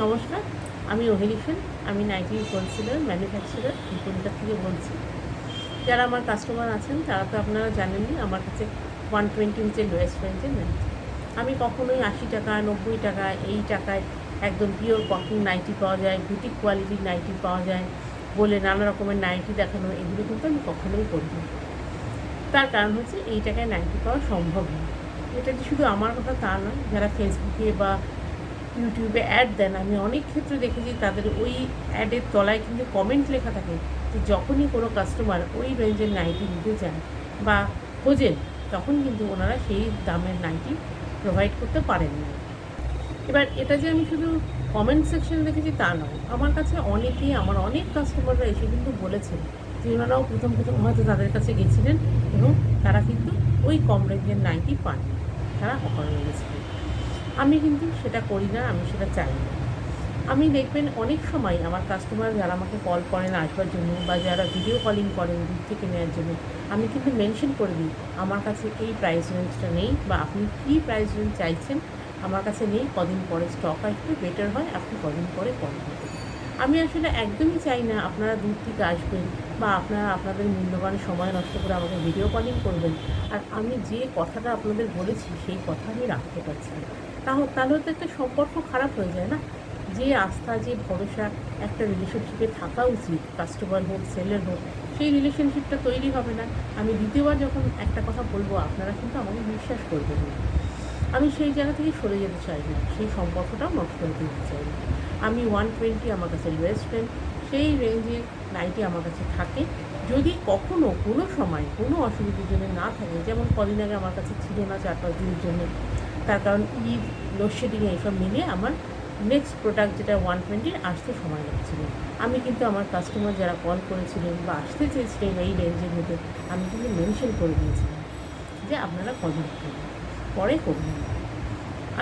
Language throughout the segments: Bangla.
নমস্কার, আমি রোহিণী সেন। আমি নাইটি হোলসেলার ম্যানুফ্যাকচারার কলকাতা থেকে বলছি। যারা আমার কাস্টমার আছেন তারা তো আপনারা জানেনই, আমার কাছে 120 হচ্ছে লোয়েস্ট রেঞ্জের নাইটি। আমি কখনোই 80 টাকা 90 টাকা এই টাকায় একদম পিওর কটন নাইটি পাওয়া যায়, বুটিক কোয়ালিটির নাইটি পাওয়া যায় বলে নানা রকমের নাইটি দেখানো, এগুলো কিন্তু আমি কখনোই করি না। তার কারণ হচ্ছে এই টাকায় নাইটি পাওয়া সম্ভব নয়। এটা যে শুধু আমার কথা তা নয়, যারা ফেসবুকে বা ইউটিউবে অ্যাড দেন, আমি অনেক ক্ষেত্রে দেখেছি তাদের ওই অ্যাডের তলায় কিন্তু কমেন্ট লেখা থাকে যে যখনই কোনো কাস্টমার ওই রেঞ্জের নাইটি নিতে চান বা খোঁজেন, তখন কিন্তু ওনারা সেই দামের নাইটি প্রোভাইড করতে পারেন না। এবার এটা যে আমি শুধু কমেন্ট সেকশন দেখেছি তা নয়, আমার কাছে অনেকেই, আমার অনেক কাস্টমাররা এসে কিন্তু বলেছেন যে ওনারাও প্রথম হয়তো তাদের কাছে গেছিলেন এবং তারা কিন্তু ওই কম রেঞ্জের নাইটি পাননি, তারা অফার গেছিলেন। আমি কিন্তু সেটা করি না, আমি সেটা চাই না। আমি দেখবেন অনেক সময় আমার কাস্টমার যারা আমাকে কল করেন আসবার জন্য বা যারা ভিডিও কলিং করেন দূর থেকে নেওয়ার জন্য, আমি কিন্তু মেনশন করে দিই আমার কাছে এই প্রাইস রেঞ্জটা নেই, বা আপনি কী প্রাইস রেঞ্জ চাইছেন আমার কাছে নেই, কদিন পরে স্টক আসবে, বেটার হয় আপনি কদিন পরে কল করবেন। আমি আসলে একদমই চাই না আপনারা দূর থেকে আসবেন বা আপনারা আপনাদের মূল্যবান সময় নষ্ট করে আমাকে ভিডিও কলিং করবেন, আর আমি যে কথাটা আপনাদের বলেছি সেই কথা আমি রাখতে পারছি না। তাহলে তো একটা সম্পর্ক খারাপ হয়ে যায় না? যে আস্থা, যে ভরসা একটা রিলেশনশিপে থাকা উচিত, কাস্টমার হোক সেলের হোক, সেই রিলেশনশিপটা তৈরি হবে না। আমি দ্বিতীয়বার যখন একটা কথা বলবো আপনারা কিন্তু আমাকে বিশ্বাস করবেন না। আমি সেই জায়গা থেকে সরে যেতে চাই না, সেই সম্পর্কটাও নষ্ট হতে দিতে চাই না। আমি 120 আমার কাছে লোয়েস্ট রেঞ্জ, সেই রেঞ্জে নাইটি আমার কাছে থাকে। যদি কখনও কোনো সময় কোনো অসুবিধার জন্য না থাকে, যেমন কদিন আগে আমার কাছে ছিল না 4-5 দিনের জন্য, তার কারণ ঈদ, লোডশেডিং এইসব মিলিয়ে আমার নেক্সট প্রোডাক্ট যেটা 120 আসতে সময় লাগছিল। আমি কিন্তু আমার কাস্টমার যারা কল করেছিলেন বা আসতে চেয়েছিলেন এই রেঞ্জের মধ্যে, আমি কিন্তু মেনশন করে দিয়েছিলাম যে আপনারা কদিন পরে করবেন।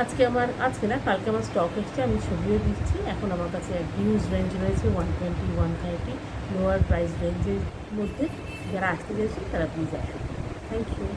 আজকে না, কালকে আমার স্টক এসছে, আমি ছবিও দিচ্ছি। এখন আমার কাছে হিউজ রেঞ্জ রয়েছে 120, 130 লোয়ার প্রাইস রেঞ্জের মধ্যে। যারা আসতে চাইছেন তারা প্লিজ আসুন। Thank you.